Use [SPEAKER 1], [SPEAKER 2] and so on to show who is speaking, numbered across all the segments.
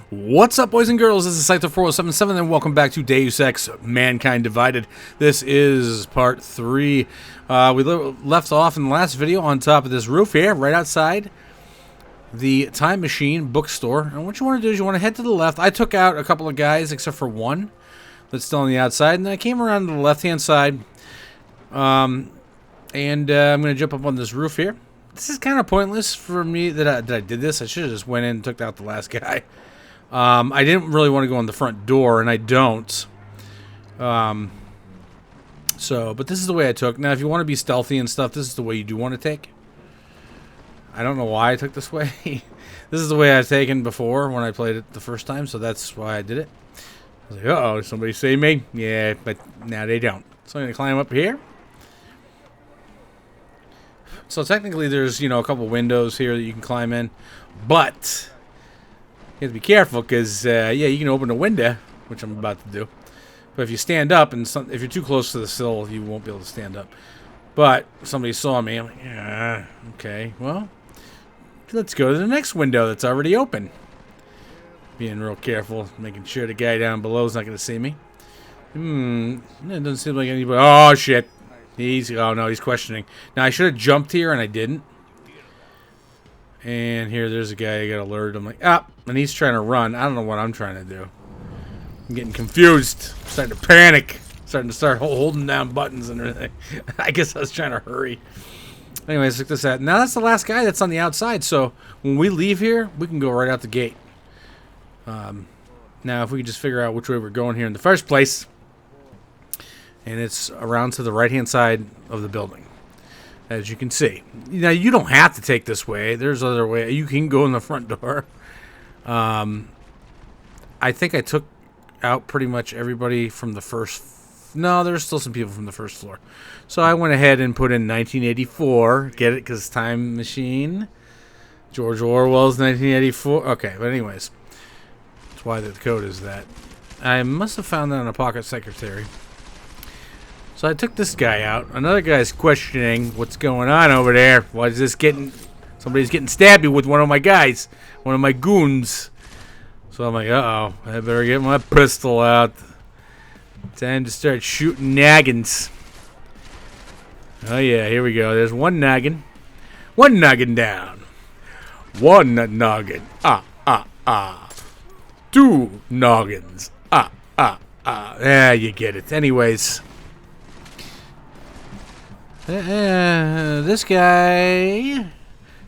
[SPEAKER 1] What's up, boys and girls? This is Cypher4077, and welcome back to Deus Ex Mankind Divided. This is part 3. We left off in the last video on top of this roof here, right outside the Time Machine bookstore. And what you want to do is you want to head to the left. I took out a couple of guys, except for one that's still on the outside. And then I came around to the left-hand side. I'm going to jump up on this roof here. This is kind of pointless for me that I did this. I should have just went in and took out the last guy. I didn't really want to go in the front door, and I don't. But this is the way I took. Now, if you want to be stealthy and stuff, this is the way you do want to take. I don't know why I took this way. This is the way I've taken before when I played it the first time, so that's why I did it. I was like, uh-oh, somebody save me? Yeah, but now they don't. So I'm going to climb up here. So technically there's, a couple windows here that you can climb in, but you have to be careful because, you can open a window, which I'm about to do. But if you stand up, and if you're too close to the sill, you won't be able to stand up. But somebody saw me. I'm like, yeah, okay, well, let's go to the next window that's already open. Being real careful, making sure the guy down below is not going to see me. It doesn't seem like anybody. Oh, shit. Oh, no, he's questioning. Now, I should have jumped here, and I didn't. And there's a guy I got alerted. I'm like, and he's trying to run. I don't know what I'm trying to do. I'm getting confused. I'm starting to panic. Starting to holding down buttons and everything. I guess I was trying to hurry. Anyways, look at this at. Now, that's the last guy that's on the outside. So, when we leave here, we can go right out the gate. Now, if we could just figure out which way we're going here in the first place. And it's around to the right-hand side of the building, as you can see. Now, you don't have to take this way. There's other way. You can go in the front door. I think I took out pretty much everybody from the first. No, there's still some people from the first floor. So I went ahead and put in 1984. Get it? Because Time Machine. George Orwell's 1984. Okay, but anyways. That's why the code is that. I must have found that in a pocket secretary. So I took this guy out. Another guy's questioning what's going on over there. Why is this getting... Somebody's getting stabby with one of my guys. One of my goons. So I'm like, uh-oh. I better get my pistol out. Time to start shooting noggins. Oh, yeah. Here we go. There's one noggin. One noggin down. One noggin. Two noggins. Yeah, you get it. Anyways... this guy,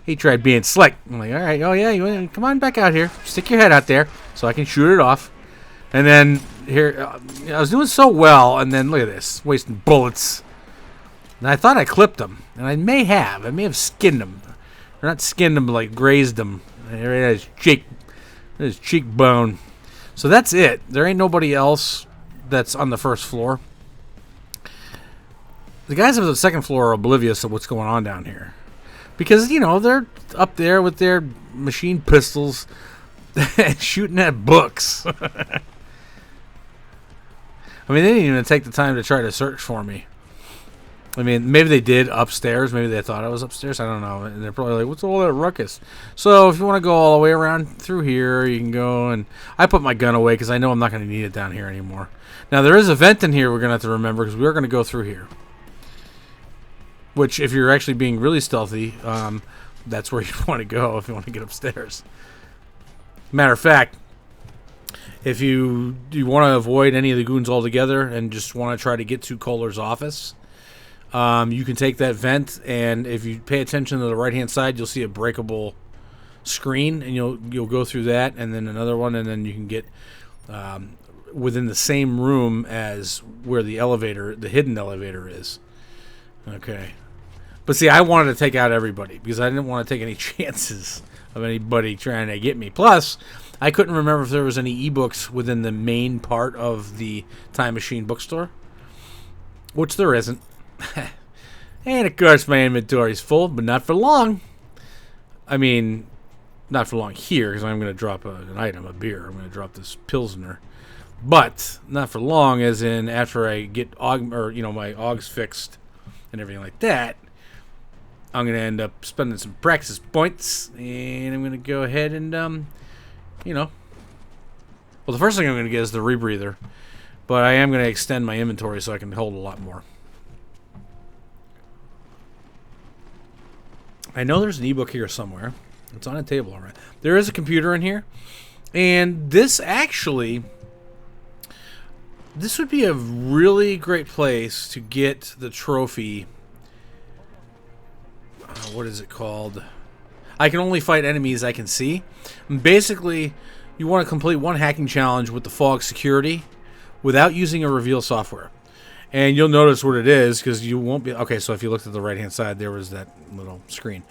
[SPEAKER 1] he tried being slick. I'm like, all right, oh yeah, come on back out here. Stick your head out there so I can shoot it off. And then here, I was doing so well, and then look at this, wasting bullets. And I thought I clipped him, and I may have skinned him. Or not skinned him, but like grazed him. Right at his cheekbone. So that's it. There ain't nobody else that's on the first floor. The guys on the second floor are oblivious of what's going on down here. Because, they're up there with their machine pistols shooting at books. I mean, they didn't even take the time to try to search for me. I mean, maybe they did upstairs. Maybe they thought I was upstairs. I don't know. And they're probably like, what's all that ruckus? So if you want to go all the way around through here, you can go. And I put my gun away because I know I'm not going to need it down here anymore. Now, there is a vent in here we're going to have to remember because we're going to go through here. Which, if you're actually being really stealthy, that's where you want to go if you want to get upstairs. Matter of fact, if you want to avoid any of the goons altogether and just want to try to get to Koller's office, you can take that vent, and if you pay attention to the right-hand side, you'll see a breakable screen, and you'll go through that, and then another one, and then you can get within the same room as where the hidden elevator is. Okay. But see, I wanted to take out everybody because I didn't want to take any chances of anybody trying to get me. Plus, I couldn't remember if there was any ebooks within the main part of the Time Machine bookstore, which there isn't. And, of course, my inventory's full, but not for long. I mean, not for long here because I'm going to drop an item, a beer. I'm going to drop this Pilsner. But not for long as in after I get my augs fixed and everything like that, I'm going to end up spending some practice points, and I'm going to go ahead and, Well, the first thing I'm going to get is the rebreather, but I am going to extend my inventory so I can hold a lot more. I know there's an ebook here somewhere. It's on a table, all right. There is a computer in here, and this actually, this would be a really great place to get the trophy. What is it called? I can only fight enemies I can see. Basically, you want to complete one hacking challenge with the fog security without using a reveal software. And you'll notice what it is because you won't be... Okay, so if you looked at the right-hand side, there was that little screen.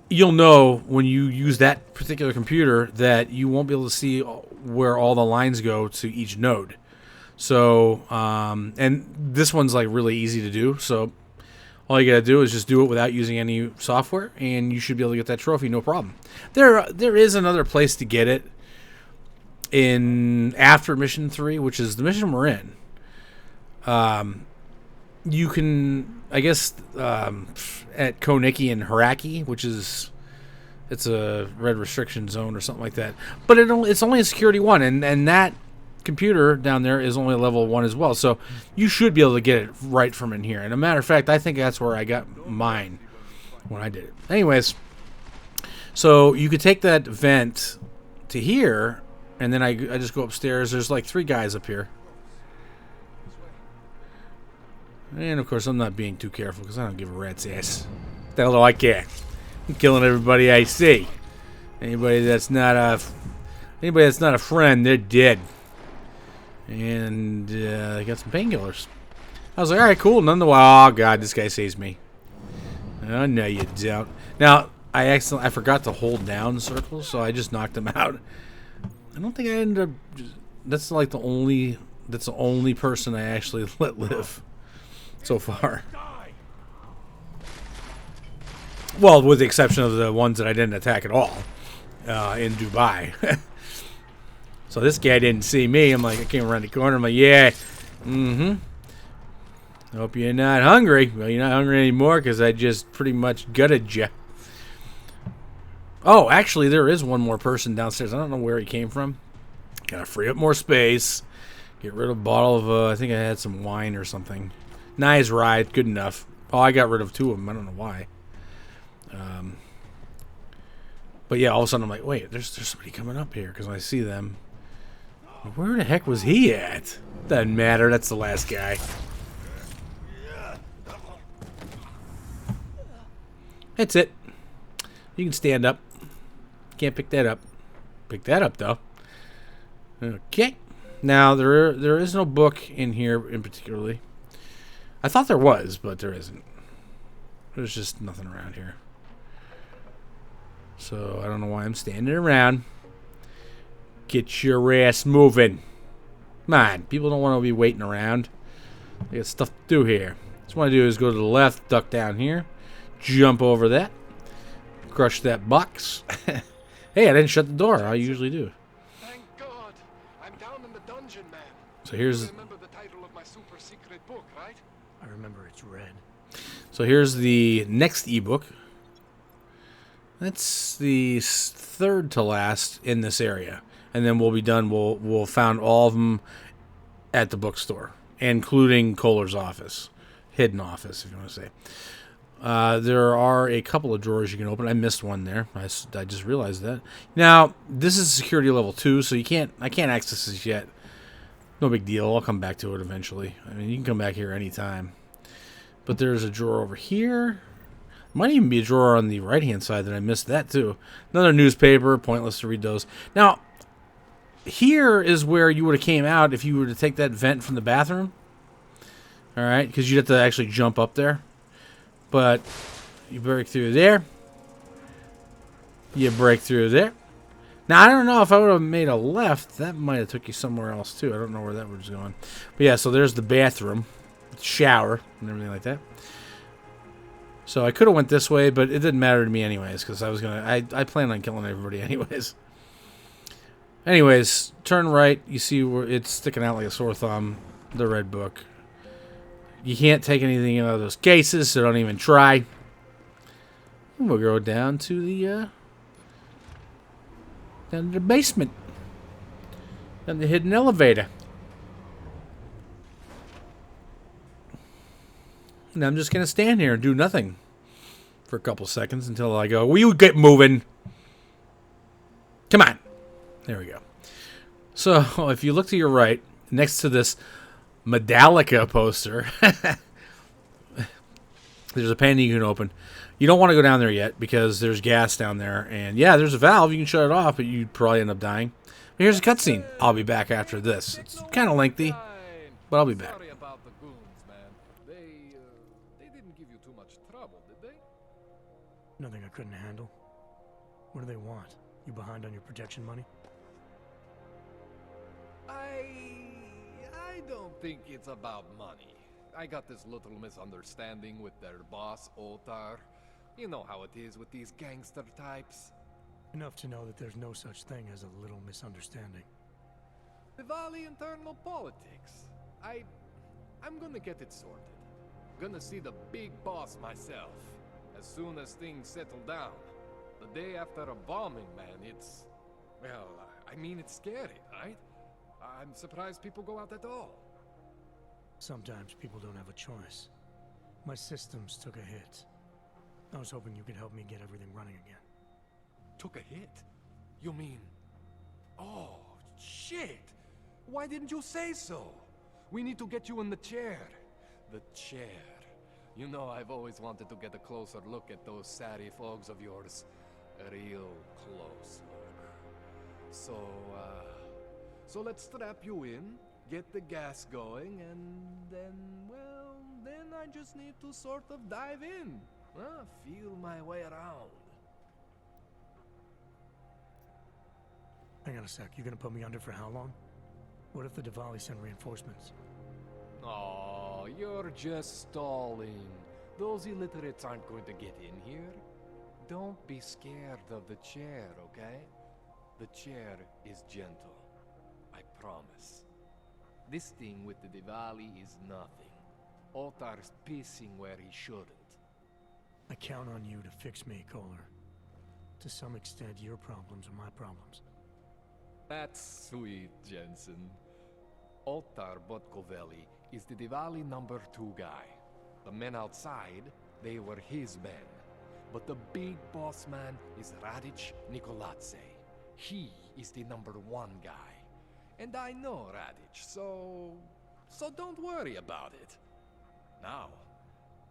[SPEAKER 1] You'll know when you use that particular computer that you won't be able to see where all the lines go to each node. So, and this one's like really easy to do. So all you got to do is just do it without using any software, and you should be able to get that trophy, no problem. There is another place to get it in after Mission 3, which is the mission we're in. You can, I guess, at Koniki and Haraki, which is, it's a red restriction zone or something like that. But it's only a security 1, and that computer down there is only level 1 as well. So you should be able to get it right from in here. And a matter of fact, I think that's where I got mine when I did it. Anyways, so you could take that vent to here, and then I just go upstairs. There's like 3 guys up here. And of course, I'm not being too careful because I don't give a rat's ass. What the hell do I care? I'm killing everybody I see. Anybody that's not a friend, they're dead. And I got some painkillers. I was like, all right, cool. None the while. Oh god, this guy saves me. Oh no, you don't. Now I forgot to hold down circles, so I just knocked him out. I don't think I ended up. That's like the only. That's the only person I actually let live so far. Well, with the exception of the ones that I didn't attack at all in Dubai. So this guy didn't see me. I'm like, I came around the corner. I'm like, yeah, I hope you're not hungry. Well, you're not hungry anymore because I just pretty much gutted you. Oh, actually, there is one more person downstairs. I don't know where he came from. Gotta free up more space. Get rid of a bottle of, I think I had some wine or something. Nice ride. Good enough. Oh, I got rid of 2 of them. I don't know why. But yeah, all of a sudden I'm like, wait, there's somebody coming up here because I see them. Where the heck was he at? Doesn't matter. That's the last guy. That's it. You can stand up. Can't pick that up. Pick that up, though. Okay. Now, there is no book in here in particularly. I thought there was, but there isn't. There's just nothing around here. So, I don't know why I'm standing around. Get your ass moving. Come on. People don't want to be waiting around. They got stuff to do here. What I want to do is go to the left, duck down here, jump over that, crush that box. Hey, I didn't shut the door. I usually do.
[SPEAKER 2] Thank God. I'm down in the dungeon, man.
[SPEAKER 1] So here's...
[SPEAKER 2] You remember the title of my super secret book, right?
[SPEAKER 3] I remember it's red.
[SPEAKER 1] So here's the next ebook. That's the 3rd to last in this area. And then we'll be done. We'll found all of them at the bookstore, including Koller's office. Hidden office, if you want to say. There are a couple of drawers you can open. I missed one there. I just realized that. Now, this is security level 2, so I can't access this yet. No big deal. I'll come back to it eventually. I mean, you can come back here anytime. But there's a drawer over here. Might even be a drawer on the right-hand side that I missed that, too. Another newspaper. Pointless to read those. Now, here is where you would have came out if you were to take that vent from the bathroom. All right, because you'd have to actually jump up there. But you break through there. You break through there. Now, I don't know if I would have made a left. That might have took you somewhere else, too. I don't know where that was going. But, yeah, so there's the bathroom. Shower and everything like that. So I could have went this way, but it didn't matter to me anyways, because I planned on killing everybody anyways. Anyways, turn right. You see where it's sticking out like a sore thumb. The red book. You can't take anything out of those cases, so don't even try. And we'll go down to the basement. And the hidden elevator. And I'm just going to stand here and do nothing for a couple seconds until I go, will you get moving? Come on. There we go. So if you look to your right, next to this Medallica poster, there's a panel you can open. You don't want to go down there yet because there's gas down there. And yeah, there's a valve. You can shut it off, but you'd probably end up dying. But here's a cutscene. I'll be back after this. It's kind of lengthy, but I'll be back.
[SPEAKER 2] Sorry about the goons, man. They didn't give you too much trouble, did they?
[SPEAKER 3] Nothing I couldn't handle. What do they want? You behind on your protection money?
[SPEAKER 2] I don't think it's about money. I got this little misunderstanding with their boss, Otar. You know how it is with these gangster types.
[SPEAKER 3] Enough to know that there's no such thing as a little misunderstanding.
[SPEAKER 2] Diwali internal politics. I'm gonna get it sorted. Gonna see the big boss myself. As soon as things settle down. The day after a bombing, man, it's... Well, I mean, it's scary, right? I'm surprised people go out at all.
[SPEAKER 3] Sometimes people don't have a choice. My systems took a hit. I was hoping you could help me get everything running again.
[SPEAKER 2] Took a hit? You mean... Oh, shit! Why didn't you say so? We need to get you in the chair. The chair. You know, I've always wanted to get a closer look at those satty folks of yours. A real close look. So let's strap you in, get the gas going, and then, well, then I just need to sort of dive in. Feel my way around.
[SPEAKER 3] Hang on a sec, you gonna put me under for how long? What if the Diwali send reinforcements?
[SPEAKER 2] Oh, you're just stalling. Those illiterates aren't going to get in here. Don't be scared of the chair, okay? The chair is gentle. I promise. This thing with the Diwali is nothing. Otar's pissing where he shouldn't.
[SPEAKER 3] I count on you to fix me, Koller. To some extent, your problems are my problems.
[SPEAKER 2] That's sweet, Jensen. Otar Botkovelli is the Diwali #2 guy. The men outside, they were his men. But the big boss man is Radic Nikoladze. He is the #1 guy. And I know Radic, so don't worry about it. Now,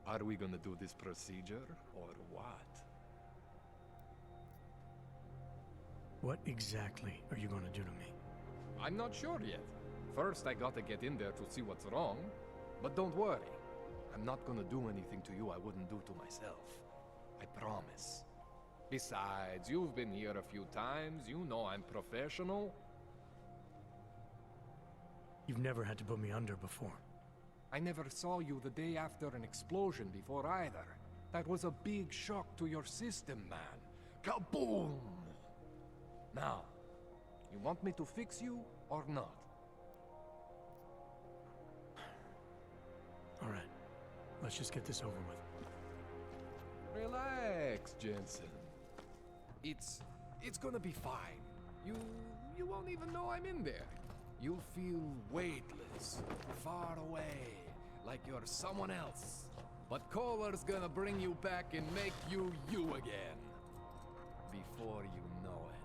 [SPEAKER 2] are we gonna do this procedure, or what?
[SPEAKER 3] What exactly are you gonna do to me?
[SPEAKER 2] I'm not sure yet. First, I gotta get in there to see what's wrong. But don't worry. I'm not gonna do anything to you I wouldn't do to myself. I promise. Besides, you've been here a few times. You know I'm professional.
[SPEAKER 3] You've never had to put me under before.
[SPEAKER 2] I never saw you the day after an explosion before either. That was a big shock to your system, man. Kaboom! Now, you want me to fix you or not?
[SPEAKER 3] All right, let's just get this over with.
[SPEAKER 2] Relax, Jensen. It's gonna be fine. You won't even know I'm in there. You'll feel weightless, far away, like you're someone else. But Koller's gonna bring you back and make you you again. Before you know it.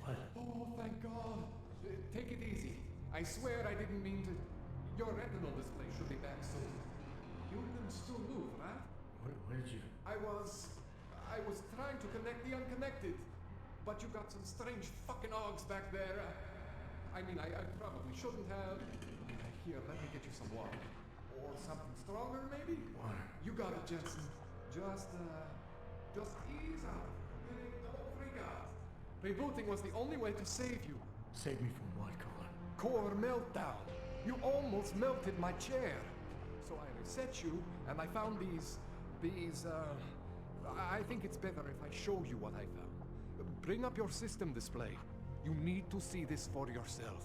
[SPEAKER 3] What?
[SPEAKER 2] Oh, thank God. Take it easy. I swear I didn't mean to... Your retinal display should be back soon. You can still move, right?
[SPEAKER 3] Where did you...
[SPEAKER 2] I was trying to connect the unconnected. But you got some strange fucking ogs back there. I mean, I probably shouldn't have... Here, let me get you some water. Or something stronger, maybe?
[SPEAKER 3] Water.
[SPEAKER 2] You got it, Jensen. Just ease out. Don't freak out. Rebooting was the only way to save you.
[SPEAKER 3] Save me from what, Koller?
[SPEAKER 2] Core meltdown. You almost melted my chair. So I reset you, and I found these, I think it's better if I show you what I found. Bring up your system display. You need to see this for yourself.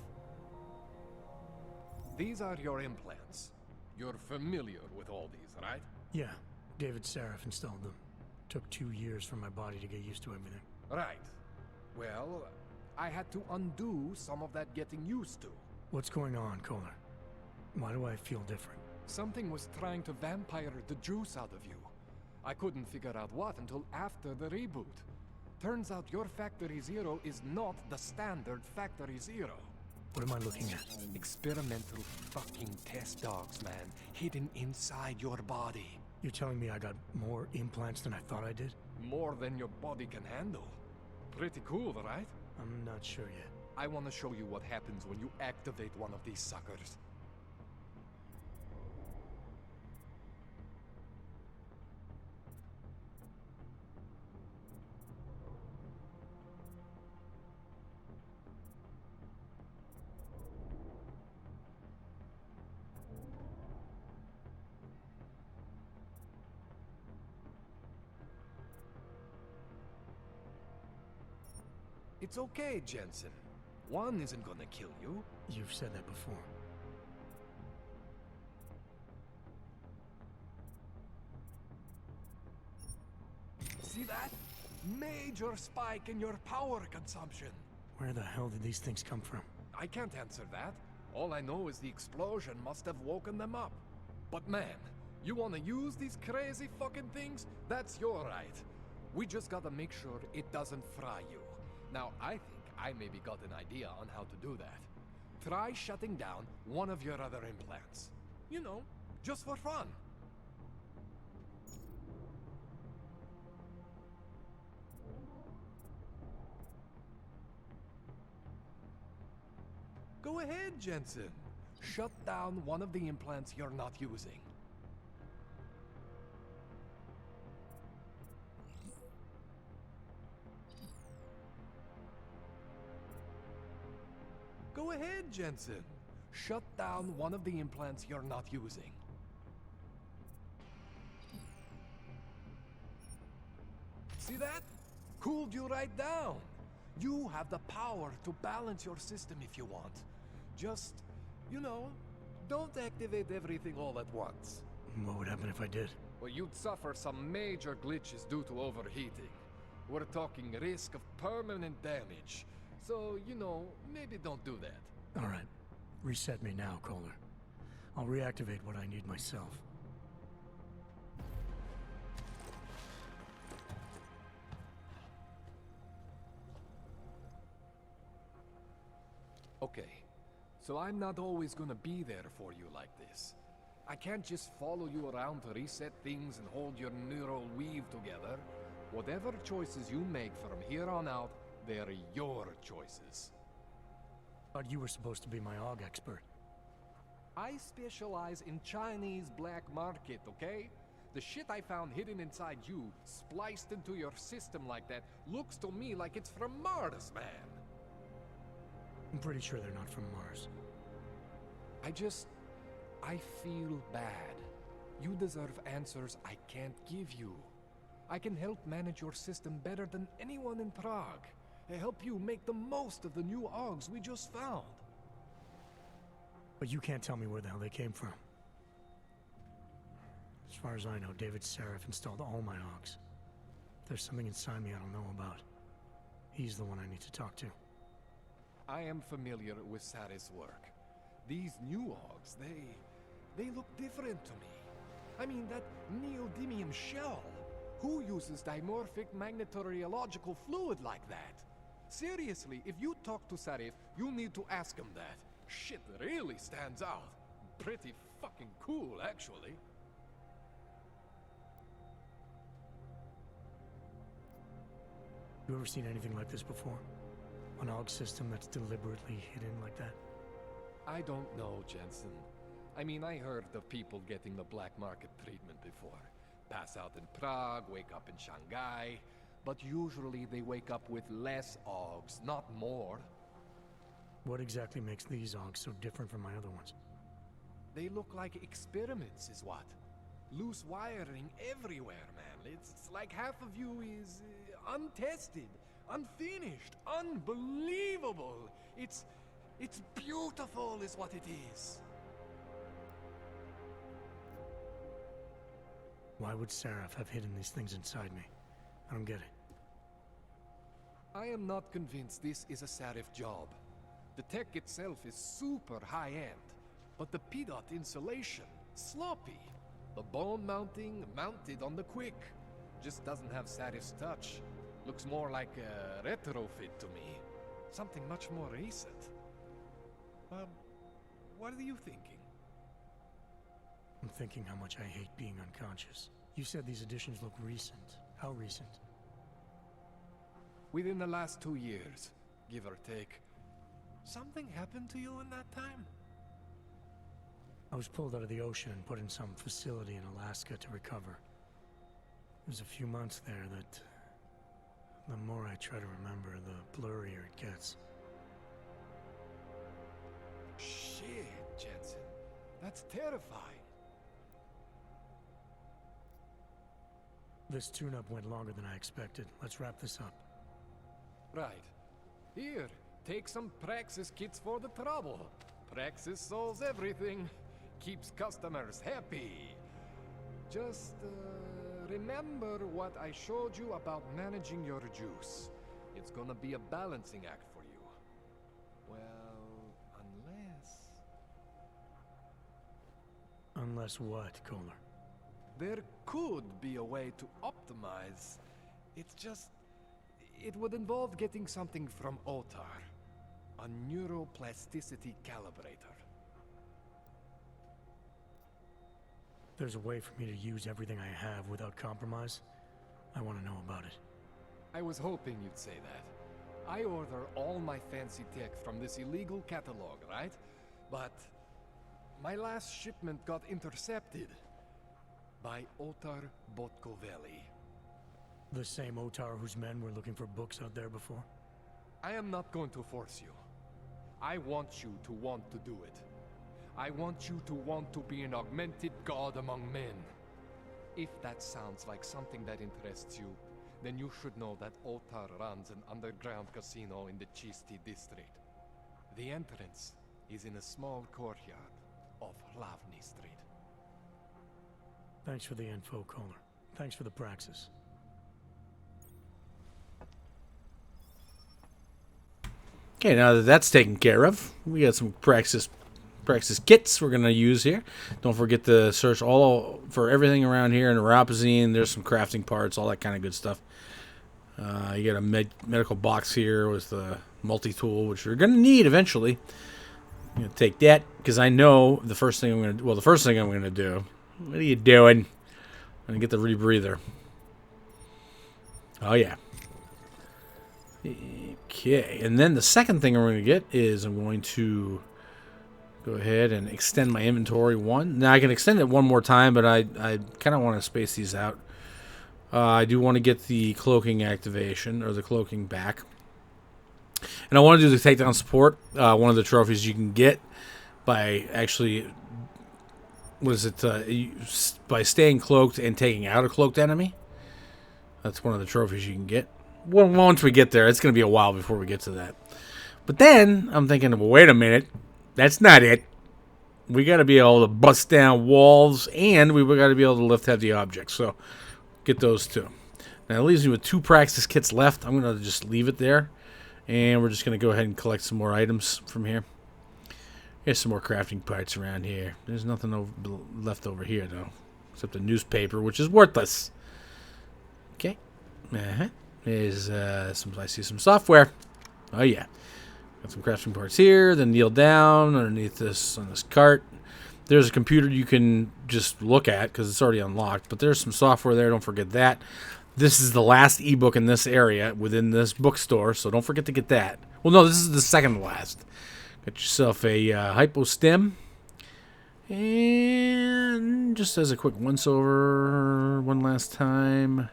[SPEAKER 2] These are your implants. You're familiar with all these, right?
[SPEAKER 3] Yeah, David Seraph installed them. Took 2 years for my body to get used to everything.
[SPEAKER 2] Right. Well, I had to undo some of that getting used to.
[SPEAKER 3] What's going on, Koller? Why do I feel different?
[SPEAKER 2] Something was trying to vampire the juice out of you. I couldn't figure out what until after the reboot. Turns out your Factory Zero is not the standard Factory Zero.
[SPEAKER 3] What am I looking at?
[SPEAKER 2] Experimental fucking test dogs, man, hidden inside your body.
[SPEAKER 3] You're telling me I got more implants than I thought I did?
[SPEAKER 2] More than your body can handle. Pretty cool, right?
[SPEAKER 3] I'm not sure yet.
[SPEAKER 2] I want to show you what happens when you activate one of these suckers. It's okay, Jensen. One isn't gonna kill you.
[SPEAKER 3] You've said that before.
[SPEAKER 2] See that? Major spike in your power consumption.
[SPEAKER 3] Where the hell did these things come from?
[SPEAKER 2] I can't answer that. All I know is the explosion must have woken them up. But man, you wanna use these crazy fucking things? That's your right. We just gotta make sure it doesn't fry you. Now, I think I maybe got an idea on how to do that. Try shutting down one of your other implants. You know, just for fun. Go ahead, Jensen. Shut down one of the implants you're not using. Go ahead, Jensen. Shut down one of the implants you're not using. See that? Cooled you right down. You have the power to balance your system if you want. Just, you know, don't activate everything all at once.
[SPEAKER 3] What would happen if I did?
[SPEAKER 2] Well, you'd suffer some major glitches due to overheating. We're talking risk of permanent damage. So, you know, maybe don't do that.
[SPEAKER 3] All right. Reset me now, Koller. I'll reactivate what I need myself.
[SPEAKER 2] Okay, so I'm not always gonna be there for you like this. I can't just follow you around to reset things and hold your neural weave together. Whatever choices you make from here on out, they're your choices.
[SPEAKER 3] Thought you were supposed to be my AUG expert.
[SPEAKER 2] I specialize in Chinese black market, okay? The shit I found hidden inside you, spliced into your system like that, looks to me like it's from Mars, man.
[SPEAKER 3] I'm pretty sure they're not from Mars.
[SPEAKER 2] I feel bad. You deserve answers I can't give you. I can help manage your system better than anyone in Prague. I help you make the most of the new AUGs we just found.
[SPEAKER 3] But you can't tell me where the hell they came from. As far as I know, David Seraph installed all my AUGs. If there's something inside me I don't know about, he's the one I need to talk to.
[SPEAKER 2] I am familiar with Sarah's work. These new AUGs, they look different to me. I mean, that neodymium shell. Who uses dimorphic magnetorheological fluid like that? Seriously, if you talk to Sarif, you need to ask him that. Shit really stands out. Pretty fucking cool, actually.
[SPEAKER 3] You ever seen anything like this before? An AUG system that's deliberately hidden like that?
[SPEAKER 2] I don't know, Jensen. I mean, I heard of people getting the black market treatment before. Pass out in Prague, wake up in Shanghai. But usually they wake up with less AUGs, not more.
[SPEAKER 3] What exactly makes these AUGs so different from my other ones?
[SPEAKER 2] They look like experiments, is what? Loose wiring everywhere, man. It's like half of you is untested, unfinished, unbelievable. It's beautiful is what it is.
[SPEAKER 3] Why would Seraph have hidden these things inside me? I don't get it.
[SPEAKER 2] I am not convinced this is a Seraph job. The tech itself is super high-end, but the PDOT insulation, sloppy. The bone mounting, mounted on the quick. Just doesn't have Seraph's touch. Looks more like a retrofit to me. Something much more recent. What are you thinking?
[SPEAKER 3] I'm thinking how much I hate being unconscious. You said these additions look recent. How recent?
[SPEAKER 2] Within the last 2 years, give or take. Something happened to you in that time?
[SPEAKER 3] I was pulled out of the ocean and put in some facility in Alaska to recover. It was a few months there that... the more I try to remember, the blurrier it gets.
[SPEAKER 2] Shit, Jensen. That's terrifying.
[SPEAKER 3] This tune-up went longer than I expected. Let's wrap this up.
[SPEAKER 2] Right. Here, take some Praxis kits for the trouble. Praxis solves everything. Keeps customers happy. Just, remember what I showed you about managing your juice. It's gonna be a balancing act for you. Well, unless...
[SPEAKER 3] Unless what, Koller?
[SPEAKER 2] There could be a way to optimize. It's just... it would involve getting something from Otar. A neuroplasticity calibrator.
[SPEAKER 3] There's a way for me to use everything I have without compromise? I want to know about it.
[SPEAKER 2] I was hoping you'd say that. I order all my fancy tech from this illegal catalog, right? But my last shipment got intercepted by Otar Botkoveli.
[SPEAKER 3] The same Otar whose men were looking for books out there before?
[SPEAKER 2] I am not going to force you. I want you to want to do it. I want you to want to be an augmented god among men. If that sounds like something that interests you, then you should know that Otar runs an underground casino in the Chisti district. The entrance is in a small courtyard off Hlavny Street.
[SPEAKER 3] Thanks for the info, Koller. Thanks for the praxis.
[SPEAKER 1] Okay, now that that's taken care of, we got some praxis kits we're going to use here. Don't forget to search all for everything around here in the Rapazine. There's some crafting parts, all that kind of good stuff. You got a medical box here with the multi-tool, which you're going to need eventually. I'm going to take that because I know the first thing I'm going to... Well, the first thing I'm going to do... What are you doing? I'm going to get the rebreather. Oh, yeah. Okay, and then the second thing I'm going to get is I'm going to go ahead and extend my inventory one. Now, I can extend it one more time, but I kind of want to space these out. I do want to get the cloaking activation, or the cloaking back. And I want to do the takedown support. One of the trophies you can get by actually... by staying cloaked and taking out a cloaked enemy. That's one of the trophies you can get. Well, once we get there, it's going to be a while before we get to that. But then, I'm thinking, well, wait a minute. That's not it. We got to be able to bust down walls, and we got to be able to lift heavy objects. So, get those too. Now, it leaves me with 2 Praxis kits left. I'm going to just leave it there. And we're just going to go ahead and collect some more items from here. Here's some more crafting parts around here. There's nothing left over here, though. Except a newspaper, which is worthless. Okay. There's I see some software. Oh, yeah. Got some crafting parts here. Then kneel down underneath this on this cart. There's a computer you can just look at because it's already unlocked. But there's some software there. Don't forget that. This is the last ebook in this area within this bookstore, so don't forget to get that. Well, no, this is the second to last. Got yourself a hypostim. And just as a quick once-over one last time.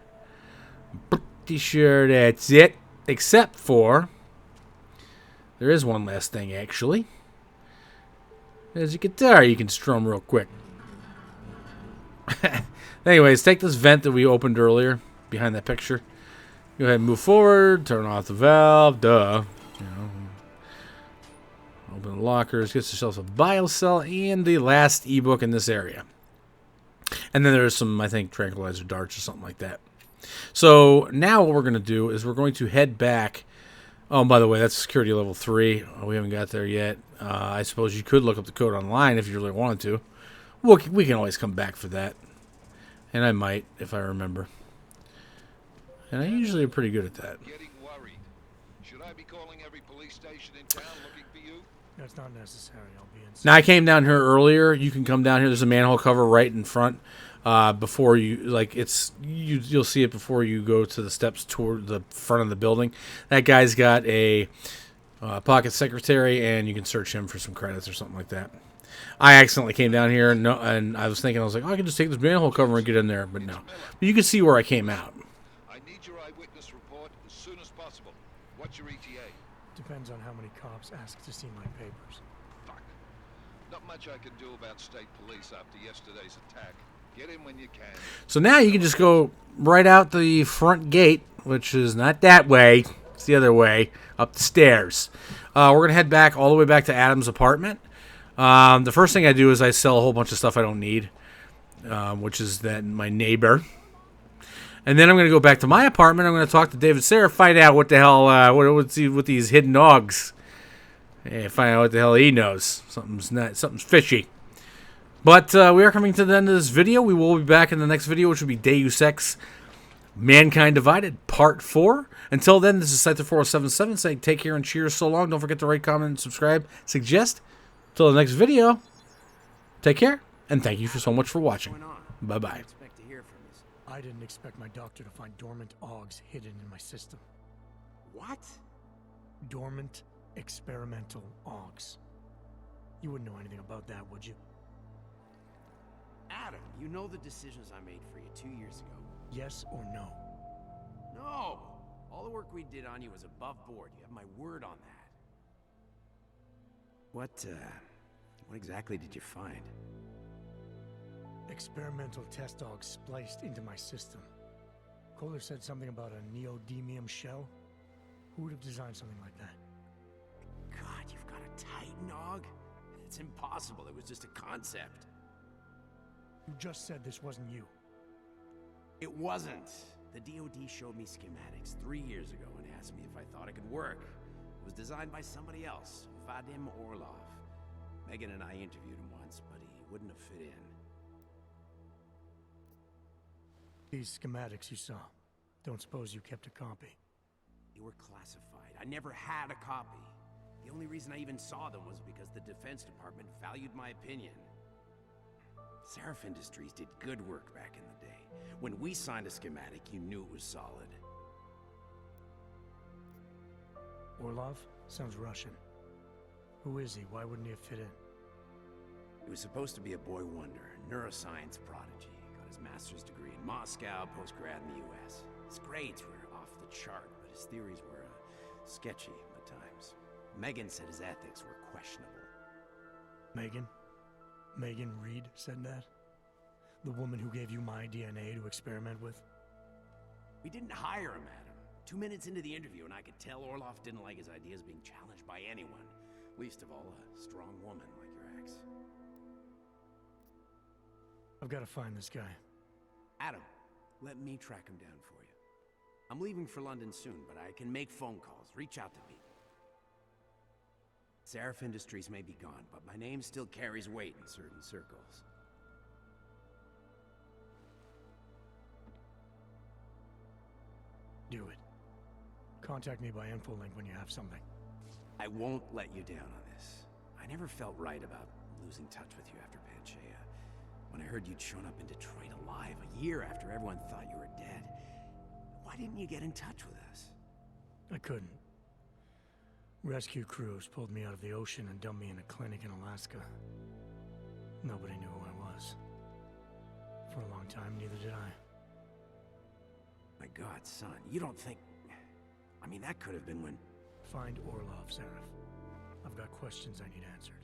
[SPEAKER 1] Pretty sure that's it. Except for... there is one last thing, actually. There's a guitar you can strum real quick. Anyways, take this vent that we opened earlier behind that picture. Go ahead and move forward. Turn off the valve. Duh. You know. Open the lockers. Get yourself a biocell and the last ebook in this area. And then there's some, I think, tranquilizer darts or something like that. So now what we're going to do is we're going to head back. Oh, and by the way, that's security level 3. We haven't got there yet. I suppose you could look up the code online if you really wanted to. We can always come back for that. And I might, if I remember. And I usually am pretty good at that.
[SPEAKER 4] Getting worried. Should I be calling every police station in town looking for you?
[SPEAKER 3] That's not necessary. I'll be in.
[SPEAKER 1] Now, I came down here earlier. You can come down here. There's a manhole cover right in front. Before you, like, you'll see it before you go to the steps toward the front of the building. That guy's got a pocket secretary, and you can search him for some credits or something like that. I accidentally came down here, and I was thinking, I was like, oh, I can just take this manhole cover and get in there, but no. But you can see where I came out.
[SPEAKER 4] I need your eyewitness report as soon as possible. What's your ETA?
[SPEAKER 3] Depends on how many cops ask to see my papers.
[SPEAKER 4] Fuck. Not much I can do about state police after yesterday's attack. Get in when you can.
[SPEAKER 1] So now you can just go right out the front gate, which is not that way. It's the other way, up the stairs. We're going to head back all the way back to Adam's apartment. The first thing I do is I sell a whole bunch of stuff I don't need, which is that my neighbor. And then I'm going to go back to my apartment. I'm going to talk to David Sarah, find out what the hell, what's with these hidden dogs. And find out what the hell he knows. Something's fishy. But we are coming to the end of this video. We will be back in the next video, which will be Deus Ex Mankind Divided, Part 4. Until then, this is Scyther4077 saying take care and cheers so long. Don't forget to rate, comment, and subscribe. Suggest. Till the next video, take care, and thank you so much for watching. Bye-bye.
[SPEAKER 3] I didn't expect my doctor to find dormant augs hidden in my system.
[SPEAKER 5] What?
[SPEAKER 3] Dormant experimental augs. You wouldn't know anything about that, would you?
[SPEAKER 5] Adam, you know the decisions I made for you 2 years ago.
[SPEAKER 3] Yes or no?
[SPEAKER 5] No! All the work we did on you was above board. You have my word on that. What exactly did you find?
[SPEAKER 3] Experimental test dogs spliced into my system. Koller said something about a neodymium shell. Who would have designed something like that?
[SPEAKER 5] God, you've got a Titan dog? It's impossible. It was just a concept.
[SPEAKER 3] You just said this wasn't you.
[SPEAKER 5] It wasn't. The DoD showed me schematics 3 years ago and asked me if I thought it could work. It was designed by somebody else, Vadim Orlov. Megan and I interviewed him once, but he wouldn't have fit in.
[SPEAKER 3] These schematics you saw, don't suppose you kept a copy?
[SPEAKER 5] They were classified. I never had a copy. The only reason I even saw them was because the Defense Department valued my opinion. Seraph Industries did good work back in the day. When we signed a schematic, you knew it was solid.
[SPEAKER 3] Orlov? Sounds Russian. Who is he? Why wouldn't he have fit in?
[SPEAKER 5] He was supposed to be a boy wonder, a neuroscience prodigy. Got his master's degree in Moscow, post-grad in the US. His grades were off the chart, but his theories were sketchy at times. Megan said his ethics were questionable.
[SPEAKER 3] Megan? Megan Reed said that? The woman who gave you my DNA to experiment with?
[SPEAKER 5] We didn't hire him, Adam. 2 minutes into the interview, and I could tell Orlov didn't like his ideas being challenged by anyone. Least of all, a strong woman like your ex.
[SPEAKER 3] I've got to find this guy.
[SPEAKER 5] Adam, let me track him down for you. I'm leaving for London soon, but I can make phone calls, reach out to people. Seraph Industries may be gone, but my name still carries weight in certain circles.
[SPEAKER 3] Do it. Contact me by infolink when you have something.
[SPEAKER 5] I won't let you down on this. I never felt right about losing touch with you after Panchea. When I heard you'd shown up in Detroit alive a year after everyone thought you were dead, why didn't you get in touch with us?
[SPEAKER 3] I couldn't. Rescue crews pulled me out of the ocean and dumped me in a clinic in Alaska. Nobody knew who I was. For a long time, neither did I.
[SPEAKER 5] My God, son, you don't think... I mean, that could have been when...
[SPEAKER 3] Find Orlov, Seraph. I've got questions I need answered.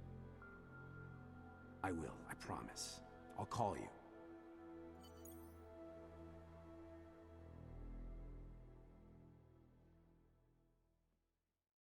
[SPEAKER 5] I will, I promise. I'll call you.